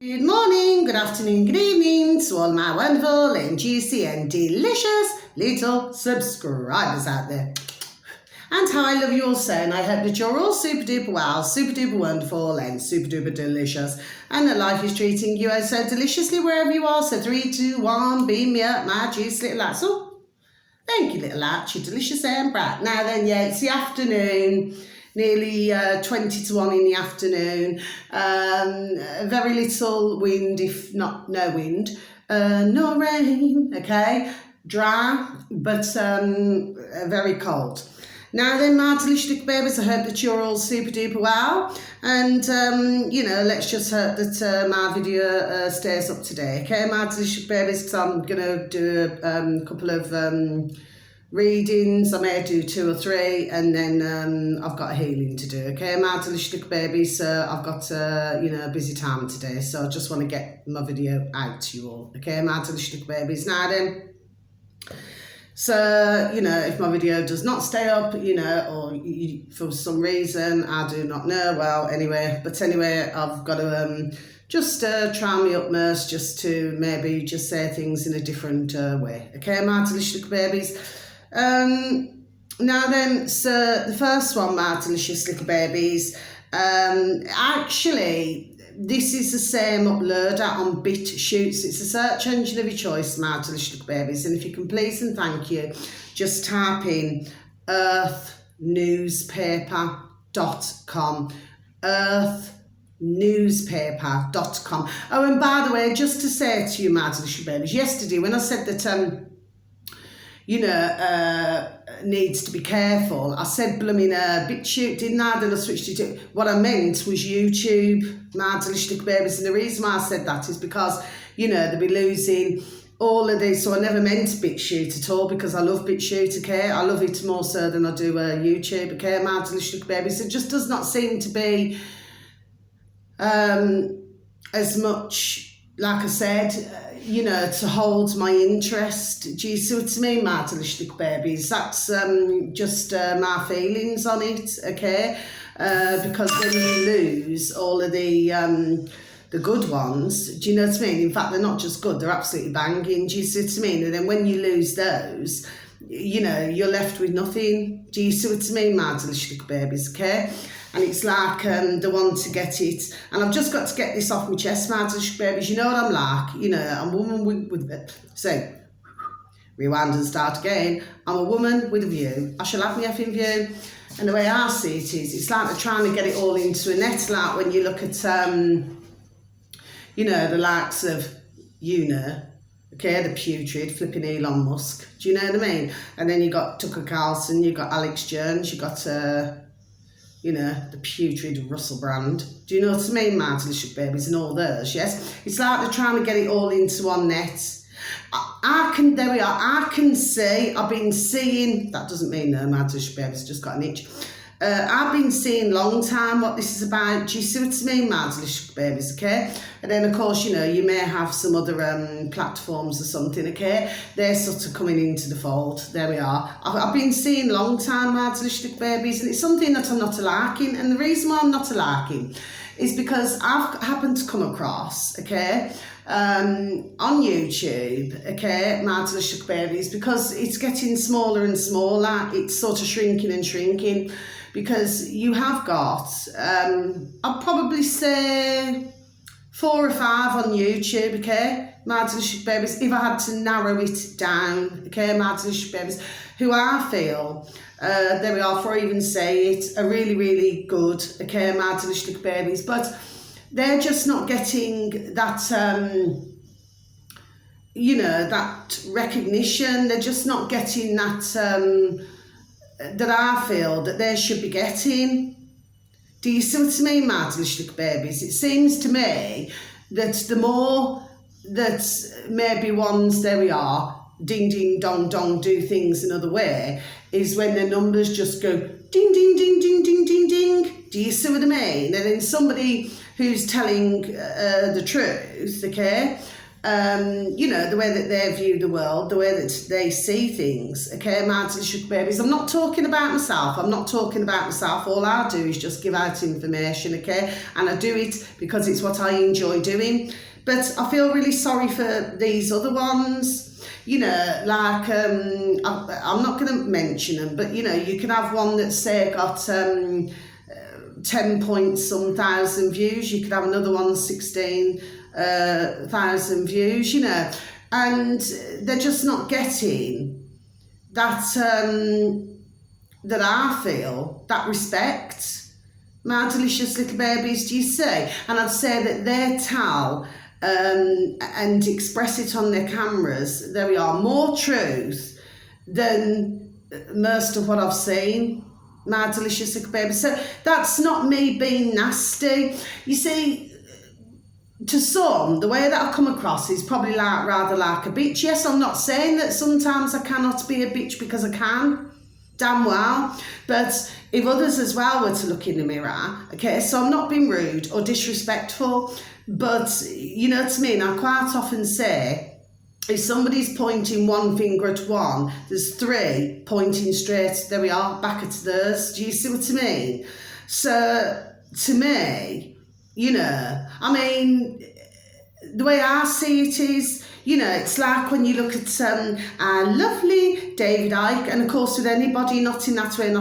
Good morning, good afternoon, good evening to all my wonderful and juicy and delicious little subscribers out there. And how I love you all so, and I hope that you're all super duper well, super duper wonderful and super duper delicious, and that life is treating you oh so deliciously wherever you are. So 3, 2, 1, beam me up, my juice little lads. Oh, thank you little lads, you're delicious and bright. Now then, yeah, it's the afternoon. Nearly 20 to 1 in the afternoon. Very little wind, if not no wind. No rain, okay? Dry, but very cold. Now then, my delicious little babies, I hope that you're all super duper well. And, let's just hope that my video stays up today. Okay, my delicious babies, because I'm going to do a couple of readings. I may do 2 or 3, and then I've got a healing to do. Okay, my delicious little babies, I've got a busy time today, so I just want to get my video out to you all. Okay, my delicious little babies. Now then, so if my video does not stay up, or for some reason I do not know, well, anyway, I've got to just try my utmost just to maybe just say things in a different way. Okay, my delicious little babies. Now then, so the first one, my delicious little babies, actually this is the same uploader on BitChute. It's a search engine of your choice, my delicious little babies, and if you can please and thank you, just type in earthnewspaper.com, earthnewspaper.com. Oh, and by the way, just to say to you, my delicious babies, yesterday when I said that needs to be careful, I said blooming BitChute, didn't I? Then I switched it to, what I meant was YouTube, my delicious little babies. And the reason why I said that is because, they'll be losing all of this. So I never meant BitChute at all, because I love BitChute, okay? I love it more so than I do YouTube, okay? My delicious little babies. It just does not seem to be as much, like I said, to hold my interest. Do you see what I mean, my delicious little babies? That's just my feelings on it, okay? Because when you lose all of the good ones, do you know what I mean? In fact, they're not just good, they're absolutely banging. Do you see what I mean? And then when you lose those, you're left with nothing. Do you see what I mean, my delicious little babies, okay? And it's like the one to get it. And I've just got to get this off my chest, my delicious babies. You know what I'm like? I'm a woman with so, rewind and start again. I'm a woman with a view. I shall have my effing view. And the way I see it is, it's like they're trying to get it all into a net. Like when you look at, the likes of, okay, the putrid, flipping Elon Musk. Do you know what I mean? And then you got Tucker Carlson, you got Alex Jones, you got, the putrid Russell Brand. Do you know what I mean, my delicious babies, and all those, yes? It's like they're trying to get it all into one net. There we are, I can see, I've been seeing, that doesn't mean no, my delicious babies, just got an itch. I've been seeing long time what this is about. Do you see what I mean, my delicious babies, okay? And then, of course, you may have some other platforms or something, okay? They're sort of coming into the fold. There we are. I've been seeing long time, my delicious babies, and it's something that I'm not liking. And the reason why I'm not liking is because I've happened to come across, okay, on YouTube, okay, my delicious babies, because it's getting smaller and smaller. It's sort of shrinking and shrinking, because you have got, I'd probably say 4 or 5 on YouTube, okay, my delicious babies, if I had to narrow it down, okay, my delicious babies, who I feel, there we are, before I even say it, are really, really good, okay, my delicious babies, but they're just not getting that, that recognition. They're just not getting that, that I feel that they should be getting. Do you see what I mean, my delicious babies? It seems to me that the more that maybe ones, there we are, ding, ding, dong, dong, do things another way, is when the numbers just go ding, ding, ding, ding, ding, ding, ding. Do you see what I mean? And then somebody who's telling the truth, okay, you know, the way that they view the world, the way that they see things, okay, my delicious babies. I'm not talking about myself. All I do is just give out information, okay, and I do it because it's what I enjoy doing. But I feel really sorry for these other ones, you know, like, I'm not going to mention them, but, you know, you can have one that's, say, got 10 point some thousand views. You could have another one 16,000 views, you know, and they're just not getting that, that I feel, that respect. My delicious little babies, do you see? And I'd say that they tell and express it on their cameras, there we are, more truth than most of what I've seen, my delicious little babies. So that's not me being nasty. You see, to some, the way that I come across is probably like rather like a bitch. Yes, I'm not saying that sometimes I cannot be a bitch, because I can, damn well. But if others as well were to look in the mirror, okay, so I'm not being rude or disrespectful, but you know what I mean, I quite often say, if somebody's pointing one finger at one, there's three pointing straight, there we are, back at theirs. Do you see what I mean? So, to me, you know, I mean, the way I see it is, you know, it's like when you look at our lovely David Icke, and of course with anybody, not in that way,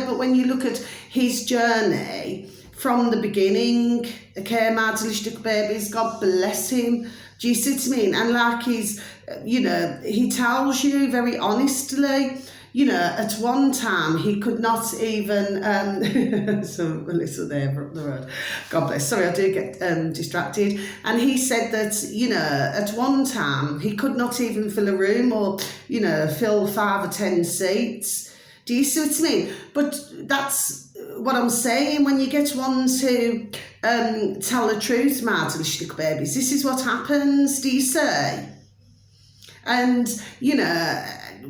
but when you look at his journey from the beginning, okay, my delicious little babies, God bless him. Do you see what I mean? And like he's, you know, he tells you very honestly, you know, at one time he could not even, so Melissa there up the road, God bless, sorry, I do get distracted. And he said that, you know, at one time he could not even fill a room or, you know, fill 5 or 10 seats. Do you see what I mean? But that's what I'm saying, when you get ones who tell the truth, my delicious little babies, this is what happens, do you see? And, you know,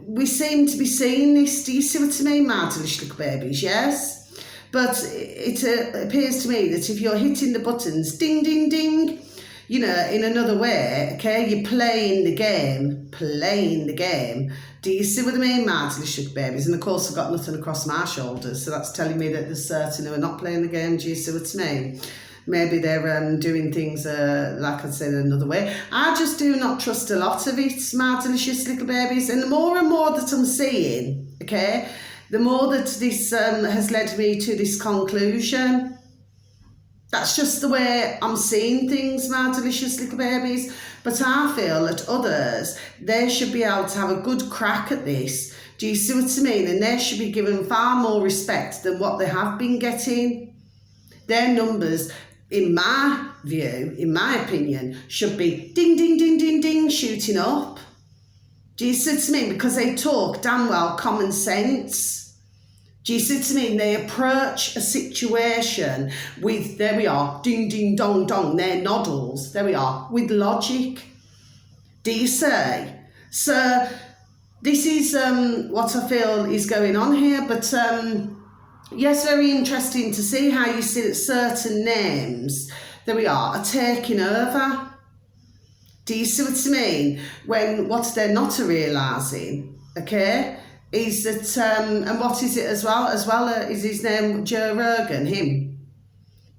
we seem to be seeing this, do you see what I mean, my delicious little babies, yes? But it appears to me that if you're hitting the buttons, ding, ding, ding, you know, in another way, okay, you're playing the game. Do you see what I mean, my delicious little babies? And of course I've got nothing across my shoulders, so that's telling me that there's certain who are not playing the game. Do you see what I mean? Maybe they're doing things, like I said, another way. I just do not trust a lot of it, my delicious little babies. And the more and more that I'm seeing, okay, the more that this has led me to this conclusion. That's just the way I'm seeing things, my delicious little babies. But I feel that others, they should be able to have a good crack at this. Do you see what I mean? And they should be given far more respect than what they have been getting. Their numbers, in my view, in my opinion, should be ding, ding, ding, ding, ding, shooting up. Do you see what I mean? Because they talk damn well common sense. Do you see what I mean? They approach a situation with, there we are, ding, ding, dong, dong, they're noddles, there we are, with logic. Do you see? So this is what I feel is going on here, but yes, very interesting to see how you see that certain names, there we are taking over. Do you see what I mean? When what they're not realising, okay, is that, and what is it as well, is his name Joe Rogan, him?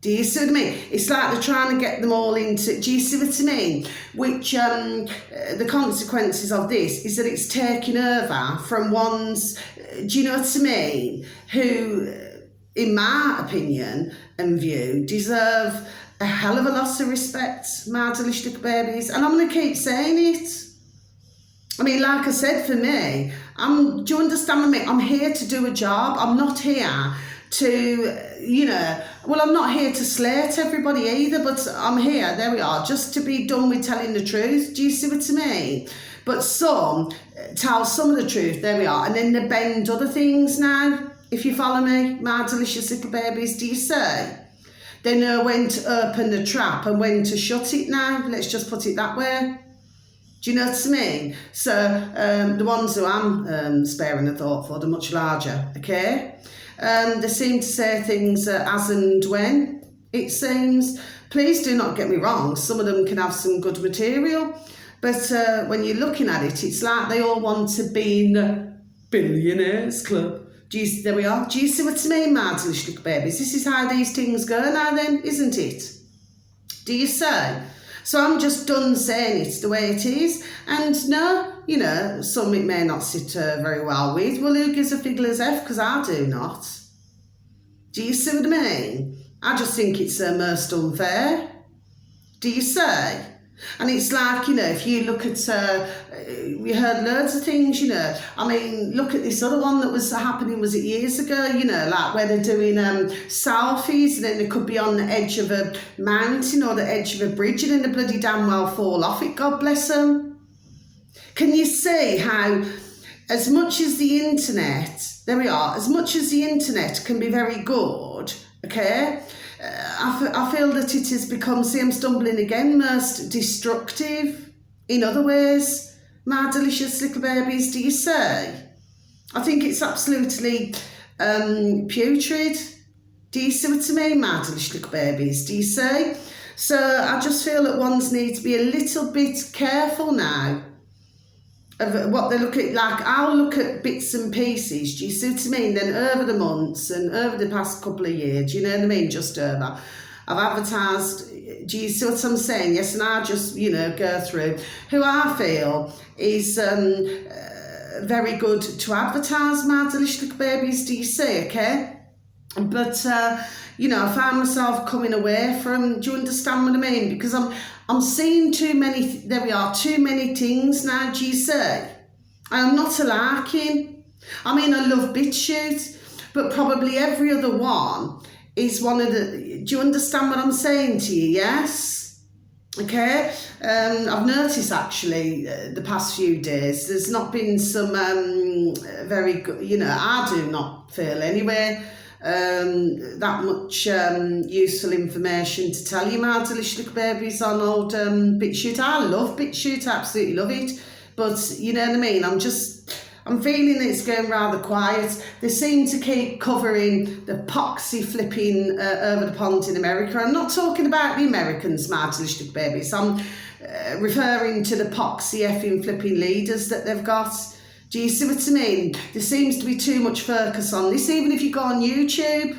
Do you see what I mean? It's like they're trying to get them all into, do you see what I mean? Which, the consequences of this is that it's taking over from ones, do you know what I mean, who, in my opinion and view, deserve a hell of a lot of respect, my delicious little babies. And I'm going to keep saying it. I mean, like I said, for me, do you understand me? I'm here to do a job. I'm not here to, you know, well, I'm not here to slate everybody either, but I'm here, there we are, just to be done with telling the truth. Do you see what I mean? But some tell some of the truth, there we are, and then they bend other things now, if you follow me, my delicious little babies. Do you see? They know when to open the trap and when to shut it now, let's just put it that way. Do you know what I mean? So the ones who I'm sparing a thought for, they're much larger, okay? They seem to say things as and when, it seems, Please do not get me wrong, some of them can have some good material, but when you're looking at it, it's like they all want to be in the billionaires club. There we are. Do you see what I mean, my delicious little babies? This is how these things go now then, isn't it? Do you say? So I'm just done saying it's the way it is. And no, you know, some it may not sit very well with. Well, who gives a fiddler's F? Because I do not. Do you see what I mean? I just think it's most unfair. Do you say? And it's like, you know, if you look at, we heard loads of things, you know. I mean, look at this other one that was happening, was it years ago, you know, like where they're doing selfies, and then they could be on the edge of a mountain or the edge of a bridge, and then they bloody damn well fall off it, God bless them. Can you see how, as much as the internet, there we are, as much as the internet can be very good, okay, I feel that it has become, see I'm stumbling again, most destructive in other ways. My delicious little babies, do you say? I think it's absolutely putrid. Do you see what I mean, my delicious little babies? Do you say? So I just feel that ones need to be a little bit careful now of what they look at. Like, I'll look at bits and pieces, do you see what I mean? Then over the months and over the past couple of years, do you know what I mean? Just over. I've advertised, do you see what I'm saying? Yes, and I just, you know, go through who I feel is very good to advertise, my delicious little babies, do you see, okay? But, you know, I found myself coming away from, do you understand what I mean? Because I'm seeing too many, there we are, too many things now, do you say? I'm not a larking. I mean, I love BitChute, but probably every other one is one of the, do you understand what I'm saying to you, yes? Okay, I've noticed actually the past few days, there's not been some very good, you know, I do not feel anyway, that much useful information to tell you, my delicious little babies, on old BitChute. I love BitChute, I absolutely love it, but you know what I mean, I'm feeling it's going rather quiet. They seem to keep covering the poxy flipping over the pond in America. I'm not talking about the Americans, my delicious little babies. I'm referring to the poxy effing flipping leaders that they've got. Do you see what I mean? There seems to be too much focus on this. Even if you go on YouTube,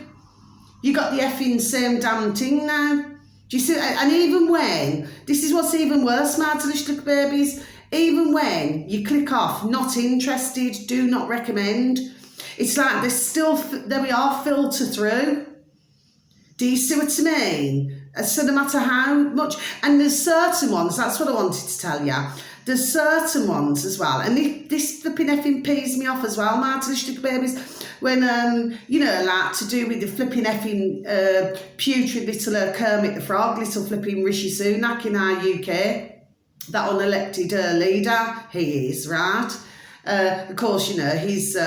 you got the effing same damn thing now. Do you see? And even when, this is what's even worse, my delicious little babies, even when you click off, not interested, do not recommend, it's like there's still, there we are, filter through. Do you see what I mean? So no matter how much, and there's certain ones, that's what I wanted to tell you, there's certain ones as well, and this flipping effing pees me off as well, my delicious little babies, when, you know, like to do with the flipping effing putrid little Kermit the Frog, little flipping Rishi Sunak in our UK, that unelected leader, he is, right? Of course, you know, his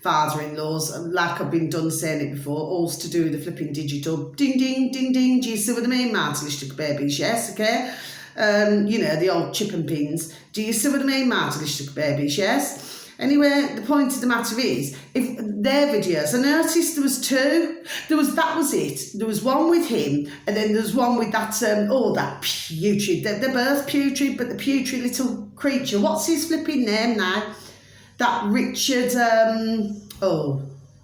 father-in-law's, like I've been done saying it before, all's to do with the flipping digital ding, ding, ding, ding. Do you see what I mean, my delicious little babies? Yes, okay? You know, the old chip and pins. Do you see what I mean, my delicious little babies? Yes? Anyway, the point of the matter is, if their videos, I noticed there was two. That was it. There was one with him, and then there's one with that, that putrid, they're both putrid, but the putrid little creature, what's his flipping name now? That Richard,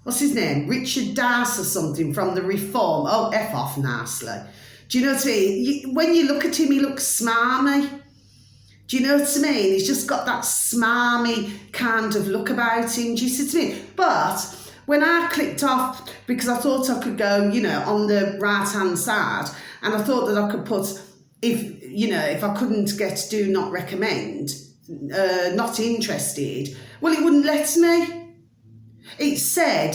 what's his name? Richard Darce or something from the Reform. Oh, F off, nicely. Do you know what I mean? When you look at him, he looks smarmy. Do you know what I mean? He's just got that smarmy kind of look about him. Do you see what I mean? But when I clicked off, because I thought I could go, you know, on the right-hand side, and I thought that I could put, if I couldn't get do not recommend, not interested, well, it wouldn't let me. It said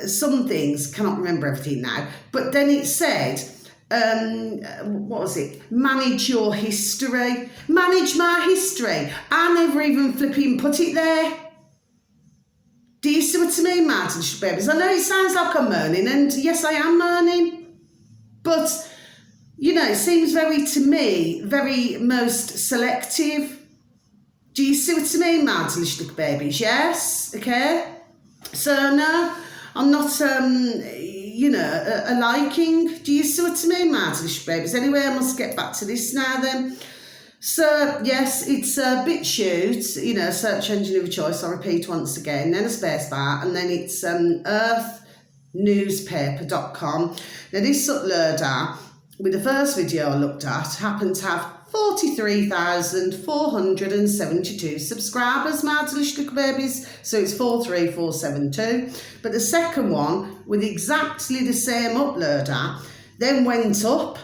some things, cannot remember everything now, but then it said, what was it? Manage your history. Manage my history. I never even flipping put it there. Do you see what I mean, Martin babies? I know it sounds like I'm moaning, and yes, I am moaning, but you know, it seems to me, very most selective. Do you see what I mean, Martin babies? Yes, okay. So no, I'm not. a liking. Do you see what I mean, my delicious babies? Anyway, I must get back to this now then. So, yes, it's BitChute, search engine of your choice, I'll repeat once again, then a space bar, and then it's earthnewspaper.com. Now, this uploader, with the first video I looked at, happened to have 43,472 subscribers, my delicious little babies, so it's 43472. But the second one, with exactly the same uploader, then went up.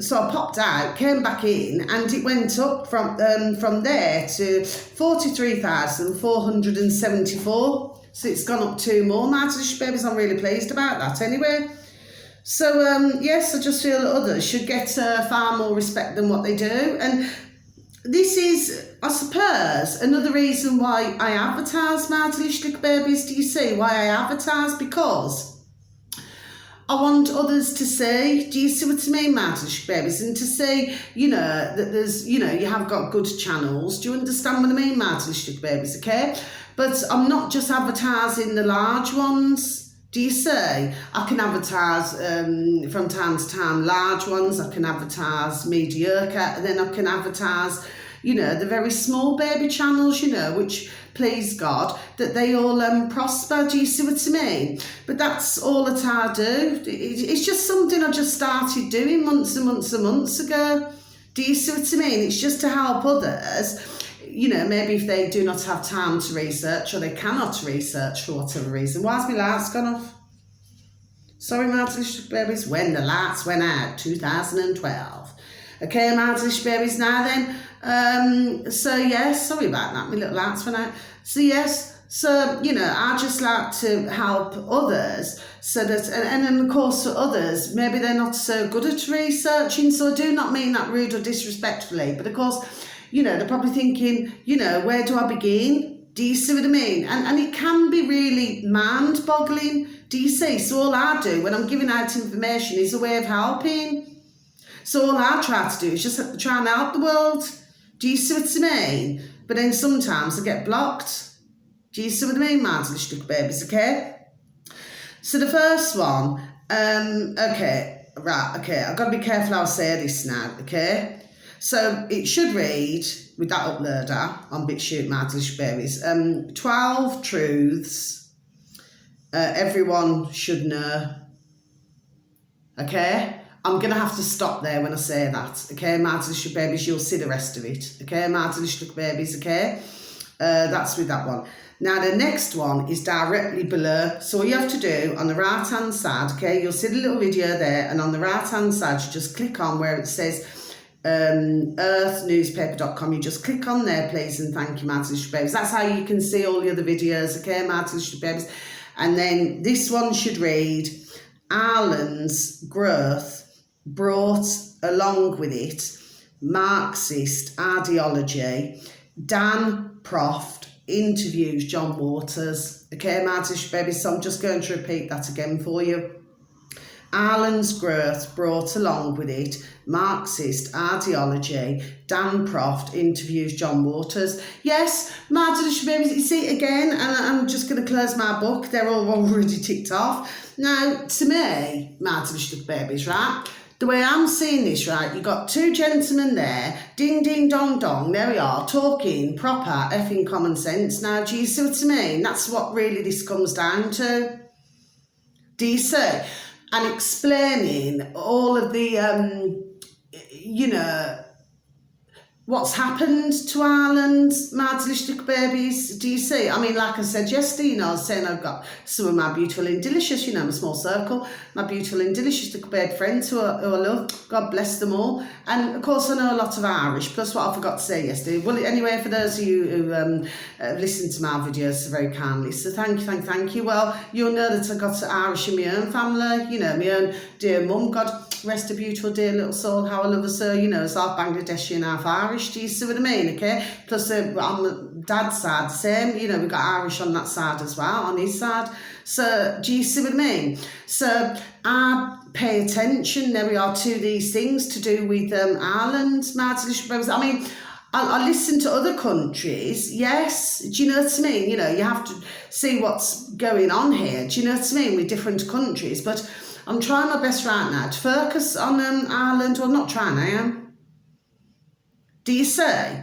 So I popped out, came back in, and it went up from there to 43,474. So it's gone up 2 more, my delicious babies. I'm really pleased about that anyway. So, yes, I just feel that others should get far more respect than what they do. And this is, I suppose, another reason why I advertise, my delicious little babies. Do you see why I advertise? Because I want others to see, do you see what I mean, my delicious babies? And to see, that there's, you have got good channels. Do you understand what I mean, my delicious little babies, okay? But I'm not just advertising the large ones. Do you see? I can advertise from time to time large ones, I can advertise mediocre, and then I can advertise, the very small baby channels, which, please God, that they all prosper. Do you see what I mean? But that's all that I do. It's just something I just started doing months and months and months ago. Do you see what I mean? It's just to help others. Maybe if they do not have time to research or they cannot research for whatever reason. Why's my lights gone off? Sorry, my delicious babies. When the lights went out, 2012. Okay, my delicious babies, now then. So, yes, sorry about that. My little lights went out. So, yes. So, I just like to help others so that, and then of course for others, maybe they're not so good at researching. So I do not mean that rude or disrespectfully, but of course, they're probably thinking, where do I begin? Do you see what I mean? And it can be really mind-boggling. Do you see? So all I do when I'm giving out information is a way of helping. So all I try to do is just try and help the world. Do you see what I mean? But then sometimes I get blocked. Do you see what I mean, my delicious little babies, okay? So the first one, I've got to be careful how I say this now, okay? So it should read, with that uploader on BitChute, my delicious babies, 12 truths everyone should know, okay? I'm going to have to stop there when I say that, okay? My delicious babies, you'll see the rest of it, okay? My delicious little babies, okay? That's with that one. Now, the next one is directly below. So all you have to do on the right-hand side, okay, you'll see the little video there, and on the right-hand side, you just click on where it says earthnewspaper.com. You just click on there, please, and thank you, my delicious babies. That's how you can see all the other videos, okay, my delicious babies. And then this one should read, Ireland's growth brought along with it Marxist ideology. Dan Proft interviews John Waters. Okay, my delicious babies, so I'm just going to repeat that again for you. Ireland's growth brought along with it Marxist ideology. Dan Proft interviews John Waters. Yes, my delicious babies, you see it again, and I'm just going to close my book. They're all already ticked off. Now, to me, my delicious babies, right, the way I'm seeing this, right, you've got 2 gentlemen there, ding, ding, dong, dong, there we are, talking proper effing common sense. Now, do you see what I mean? That's what really this comes down to. Do you see? And explaining all of the, what's happened to Ireland, my delicious babies. Do you see? I mean, like I said yesterday, I was saying I've got some of my beautiful and delicious, my small circle, my beautiful and delicious little bird friends who I love. God bless them all. And of course, I know a lot of Irish, plus what I forgot to say yesterday. Well, anyway, for those of you who listen to my videos very kindly, so thank you. Well, you'll know that I got Irish in my own family, my own dear mum, God rest her beautiful dear little soul, how I love her so, it's half Bangladeshi and half Irish, do you see what I mean, okay? Plus on the dad's side, the same, we've got Irish on that side as well, on his side, so do you see what I mean? So I pay attention, there we are, to these things to do with Ireland, my delicious brothers. I mean, I listen to other countries, yes. Do you know what I mean? You know, you have to see what's going on here. Do you know what I mean? With different countries. But I'm trying my best right now to focus on Ireland. Well, not trying, I am. Do you see?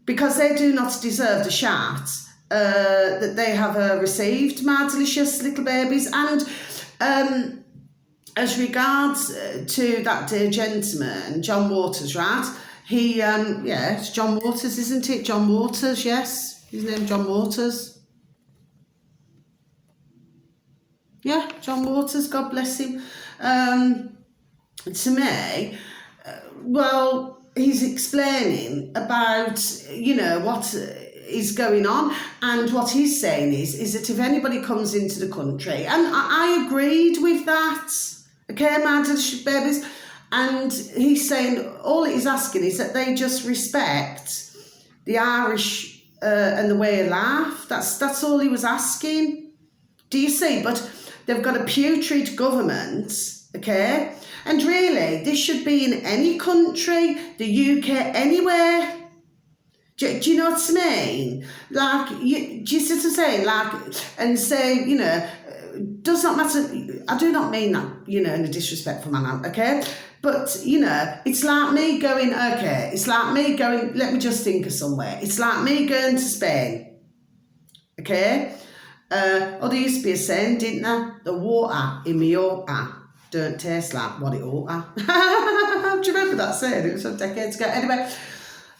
Because they do not deserve the shout that they have received, my delicious little babies. And as regards to that dear gentleman, John Waters, right? He, it's John Waters, isn't it? John Waters, yes. His name, John Waters. Yeah, John Waters, God bless him. To me, well, he's explaining about, you know, what is going on, and what he's saying is that if anybody comes into the country, and I agreed with that, okay, my delicious babies, and he's saying all he's asking is that they just respect the Irish and the way of life. That's all he was asking. Do you see? But they've got a putrid government, okay? And really, this should be in any country, the UK, anywhere. Do you know what I mean? Like, do you see what I'm saying? Like, and say, you know, does not matter. I do not mean that, you know, in a disrespectful manner, okay? But, you know, it's like me going, okay, it's like me going, let me just think of somewhere. It's like me going to Spain, okay? There used to be a saying, didn't there? The water in Mallorca don't taste like what it ought to. Do you remember that saying? It was some decades ago. Anyway,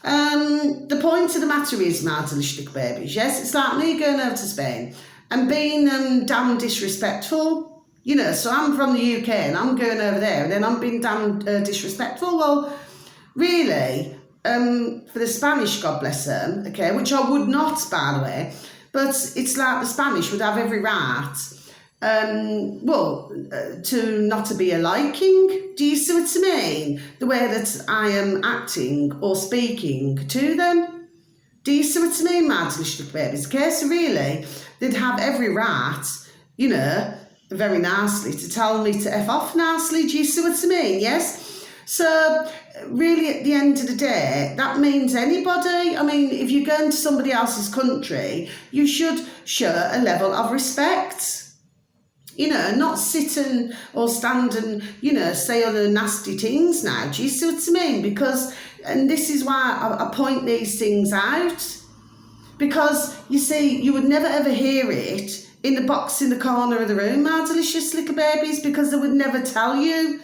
the point of the matter is, my delicious little babies, yes, it's like me going over to Spain and being damn disrespectful. You know, so I'm from the UK and I'm going over there and then I'm being damn disrespectful. Well, really, for the Spanish, God bless them, okay, which I would not, by the way, but it's like the Spanish would have every right, to not to be a liking. Do you see what I mean? The way that I am acting or speaking to them. Do you see what I mean, my delicious little babies? Okay, so really, they'd have every right, you know, very nicely, to tell me to F off nicely. Do you see what I mean? Yes? So, really, at the end of the day, that means anybody. I mean, if you're going to somebody else's country, you should show a level of respect. You know, not sit or stand and, you know, say other nasty things now. Do you see what I mean? Because, and this is why I point these things out. Because, you see, you would never ever hear it in the box in the corner of the room, my delicious little babies, because they would never tell you.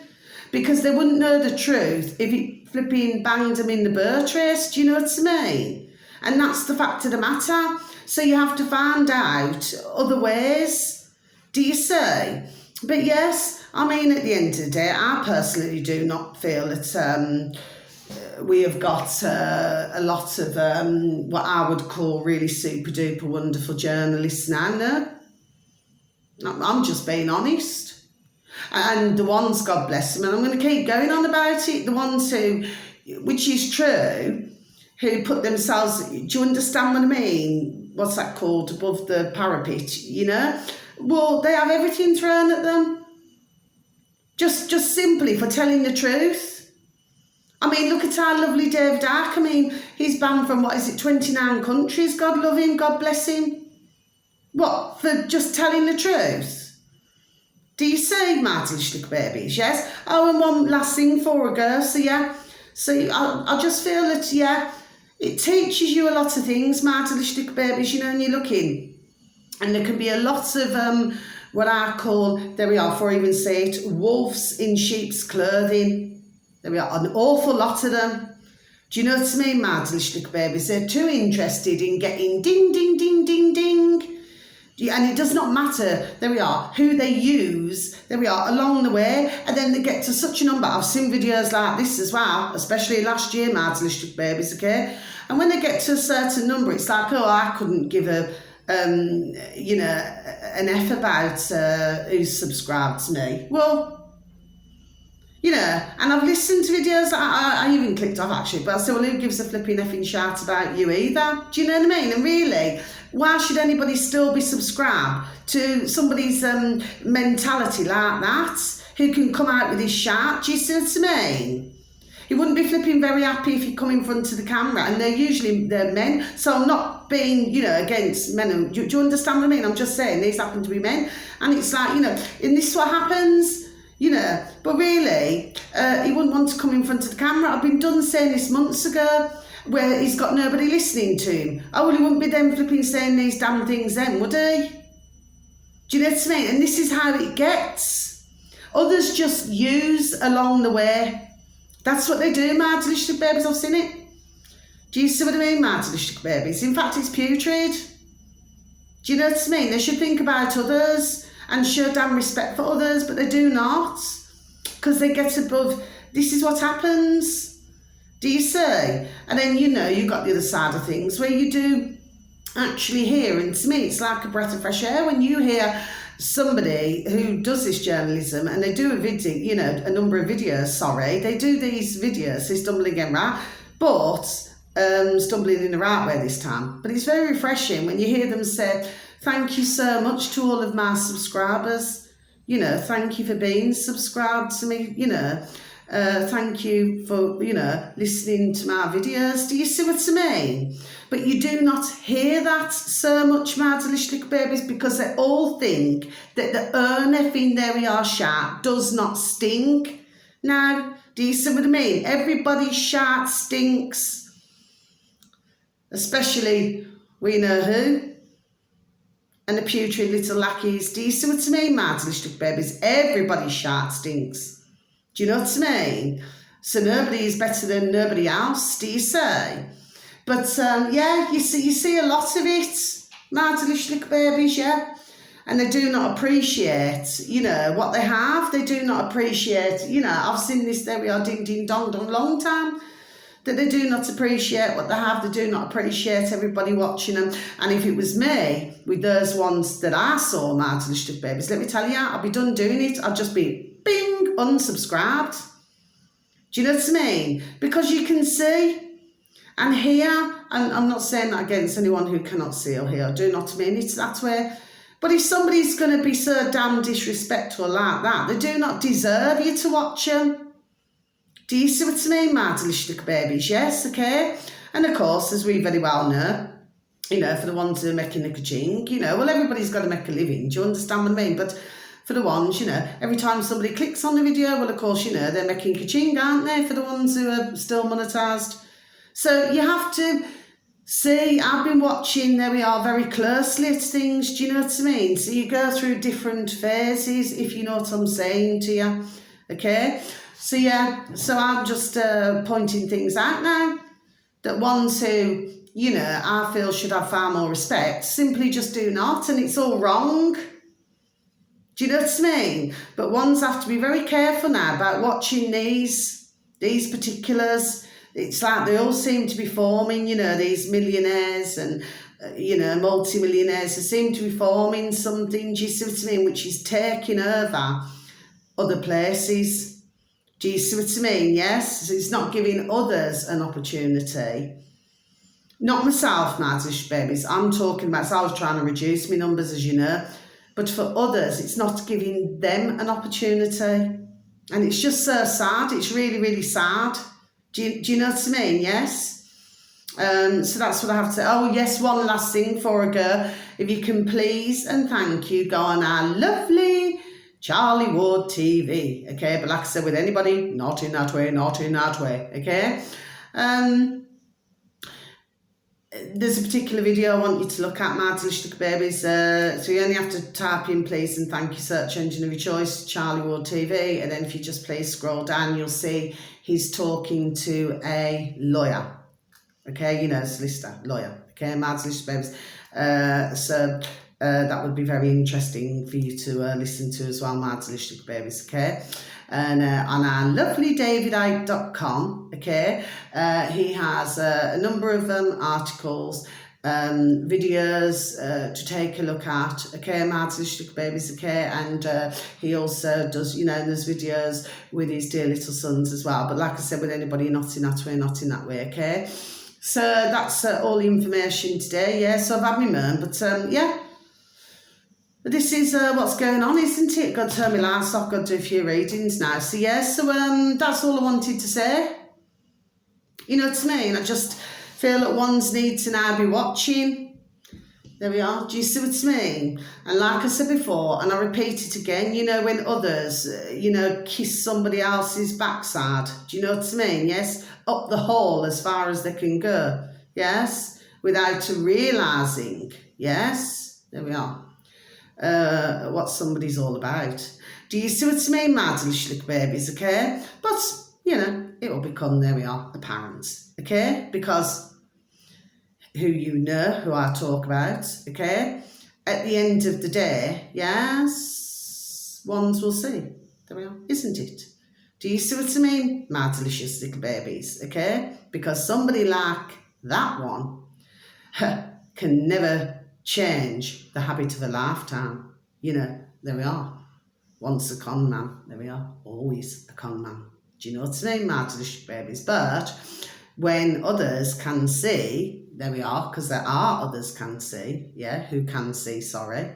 Because they wouldn't know the truth if it flipping banged them in the bird trace. Do you know what I mean? And that's the fact of the matter. So you have to find out other ways. Do you see? But yes, I mean, at the end of the day, I personally do not feel that we have got a lot of what I would call really super duper wonderful journalists now. No, I'm just being honest. And the ones, God bless them, and I'm going to keep going on about it, the ones who, which is true, who put themselves, do you understand what I mean? What's that called? Above the parapet, you know? Well, they have everything thrown at them. Just simply for telling the truth. I mean, look at our lovely Dave Dark. I mean, he's banned from, 29 countries. God love him, God bless him. What, for just telling the truth? Do you see, my little babies, yes? Oh, and one last thing for a girl, so yeah. So I just feel that, yeah, it teaches you a lot of things, my little babies, you know, and you're looking. And there can be a lot of what I call, there we are, before I even say it, wolves in sheep's clothing. There we are, an awful lot of them. Do you know what I mean, my little babies? They're too interested in getting ding, ding, ding, ding, ding. And it does not matter, there we are, who they use, there we are, along the way. And then they get to such a number. I've seen videos like this as well, especially last year, my little babies, okay? And when they get to a certain number, it's like, oh, I couldn't give a you know, an F about who's subscribed to me. Well, you know, and I've listened to videos, I even clicked off actually, but I said, well, who gives a flipping effing shout about you either? Do you know what I mean? And really, why should anybody still be subscribed to somebody's mentality like that, who can come out with his shout? Do you see what I mean? He wouldn't be flipping very happy if he come in front of the camera, and they're men. So I'm not being, against men. And, do you understand what I mean? I'm just saying these happen to be men, and it's like, and this is what happens, But really, he wouldn't want to come in front of the camera. I've been done saying this months ago, where he's got nobody listening to him. Oh, well, he wouldn't be then flipping saying these damn things then, would he? Do you know what I mean? And this is how it gets. Others just use along the way. That's what they do, my delicious babies. I've seen it. Do you see what I mean, my delicious babies? In fact, it's putrid. Do you know what I mean? They should think about others and show damn respect for others, but they do not, because they get above. This is what happens. Do you see? And then, you've got the other side of things where you do actually hear, and to me, it's like a breath of fresh air when you hear somebody who does this journalism, and they do a video, a number of videos, they do these videos, they stumble again, right? But stumbling in the right way this time. But it's very refreshing when you hear them say, thank you so much to all of my subscribers. Thank you for being subscribed to me, thank you for, listening to my videos. Do you see what I mean? But you do not hear that so much, my delicious little babies, because they all think that the effing there we are shout does not stink. Now, do you see what I mean? Everybody's shout stinks. Especially, we know who. And the putrid little lackeys. Do you see what I mean, my delicious little babies? Everybody's shout stinks. Do you know what I mean? So nobody is better than nobody else, do you say? But you see a lot of it, my delicious little babies, yeah? And they do not appreciate, what they have. They do not appreciate, I've seen this, there we are, ding, ding, dong, dong, long time, that they do not appreciate what they have. They do not appreciate everybody watching them. And if it was me, with those ones that I saw, my delicious little babies, let me tell you, I'd be done doing it. I'd just be, bing, unsubscribed. Do you know what I mean? Because you can see and hear, and I'm not saying that against anyone who cannot see or hear, do not mean it that way. But if somebody's going to be so damn disrespectful like that, they do not deserve you to watch them. Do you see what I mean, my delicious little babies? Yes, okay. And of course, as we very well know, for the ones who are making a ka-ching, well, everybody's got to make a living. Do you understand what I mean? But for the ones, every time somebody clicks on the video, well, of course, they're making ka-ching, aren't they, for the ones who are still monetised? So you have to see, I've been watching, there we are, very closely at things, do you know what I mean? So you go through different phases, if you know what I'm saying to you, okay? So so I'm just pointing things out now, that ones who, I feel should have far more respect, simply just do not, and it's all wrong. Do you know what I mean? But ones have to be very careful now about watching these particulars. It's like they all seem to be forming, these millionaires and, multi-millionaires. They seem to be forming something, do you see what I mean, which is taking over other places. Do you see what I mean? Yes? So it's not giving others an opportunity. Not myself, my delicious babies. I'm talking about, so I was trying to reduce my numbers, as you know. But for others, it's not giving them an opportunity. And it's just so sad. It's really, really sad. Do you know what I mean? Yes? So that's what I have to say. Oh, yes, one last thing before I go. If you can please and thank you, go on our lovely Charlie Ward TV. Okay? But like I said, with anybody, not in that way, okay? There's a particular video I want you to look at, my delicious little babies. So you only have to type in please and thank you, search engine of your choice, Charlie Ward TV, and then if you just please scroll down, you'll see he's talking to a lawyer. Okay, solicitor, lawyer. Okay, my delicious babies. So that would be very interesting for you to listen to as well, my delicious little babies. Okay. And on our lovely davidicke.com, okay, he has a number of articles, videos to take a look at, okay, my delicious babies, okay, and he also does, there's videos with his dear little sons as well, but like I said, with anybody, not in that way, okay. So that's all the information today, yeah, so I've had my moan, but yeah. But this is what's going on, isn't it? Got to turn my lights off, got to do a few readings now. So yeah, so that's all I wanted to say. You know what I mean? I just feel that ones need to now be watching. There we are. Do you see what I mean? And like I said before, and I repeat it again, you know, when others, kiss somebody else's backside. Do you know what I mean? Yes? Up the hole as far as they can go. Yes? Without realising. Yes? There we are. What somebody's all about. Do you see what I mean, my little babies, okay? But, it will become, there we are, apparent, okay? Because who you know, who I talk about, okay? At the end of the day, yes, ones will see. There we are, isn't it? Do you see what I mean, my delicious little babies, okay? Because somebody like that one can never change the habit of a lifetime. There we are. Once a con man, there we are. Always a con man. Do you know what I mean, my delicious babies? But when others can see, there we are, because there are others can see, who can see,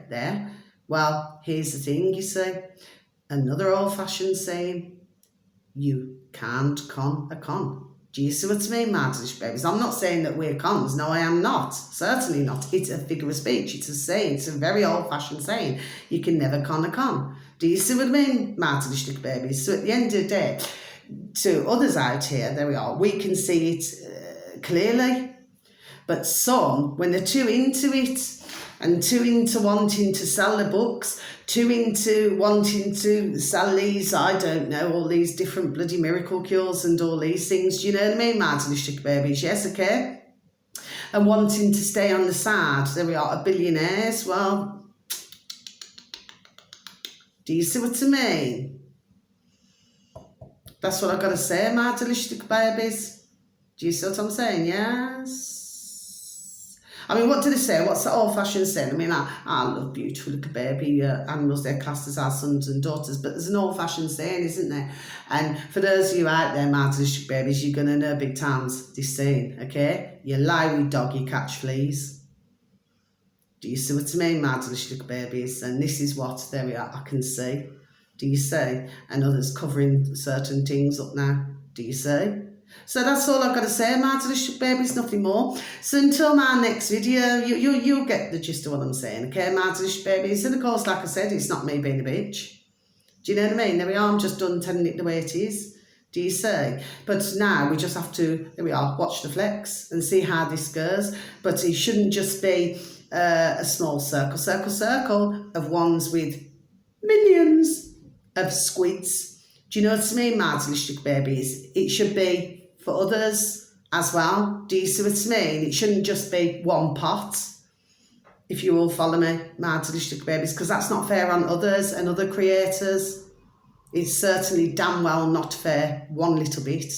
there. Well, here's the thing, you see. Another old-fashioned saying, you can't con a con. Do you see what I mean, my delicious babies? I'm not saying that we're cons. No, I am not. Certainly not. It's a figure of speech. It's a saying. It's a very old-fashioned saying. You can never con a con. Do you see what I mean, my delicious babies? So at the end of the day, to others out here, there we are, we can see it clearly. But some, when they're too into it, and too into wanting to sell the books, too into wanting to sell these, I don't know, all these different bloody miracle cures and all these things, do you know what I mean, my delicious babies? Yes, okay? And wanting to stay on the side, there we are, billionaires. Well, do you see what I mean? That's what I've got to say, my delicious babies. Do you see what I'm saying? Yes. I mean, what do they say? What's the old-fashioned saying? I mean, I love beautiful little baby animals. They're classed as our sons and daughters, but there's an old-fashioned saying, isn't there? And for those of you out there, my delicious babies, you're going to know big times this saying, okay? You lie with dog, you catch fleas. Do you see what I mean, my delicious babies? And this is what, there we are, I can see. Do you see? And others covering certain things up now. Do you see? So that's all I've got to say, my delicious babies, nothing more. So until my next video, you'll get the gist of what I'm saying, okay, my delicious babies? And of course, like I said, it's not me being a bitch. Do you know what I mean? There we are, I'm just done telling it the way it is. Do you see? But now we just have to, there we are, watch the flex and see how this goes. But it shouldn't just be a small circle of ones with millions of squids. Do you know what I mean, my delicious babies? It should be for others as well. Do you see what I mean? It shouldn't just be one pot, if you all follow me, my delicious babies, because that's not fair on others and other creators. It's certainly damn well not fair one little bit.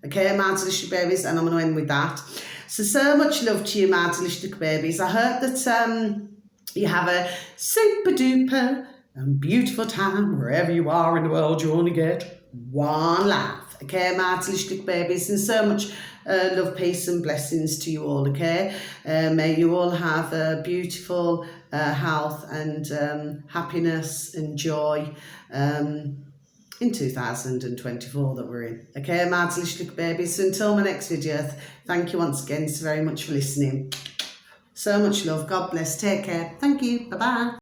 Okay, my delicious babies, and I'm going to end with that. So much love to you, my delicious babies. I hope that you have a super duper and beautiful time wherever you are in the world. You only get one life. Okay, my delicious babies, and so much love, peace and blessings to you all, okay? May you all have a beautiful health and happiness and joy in 2024 that we're in. Okay, my delicious babies. So until my next video, thank you once again so very much for listening. So much love. God bless. Take care. Thank you. Bye-bye.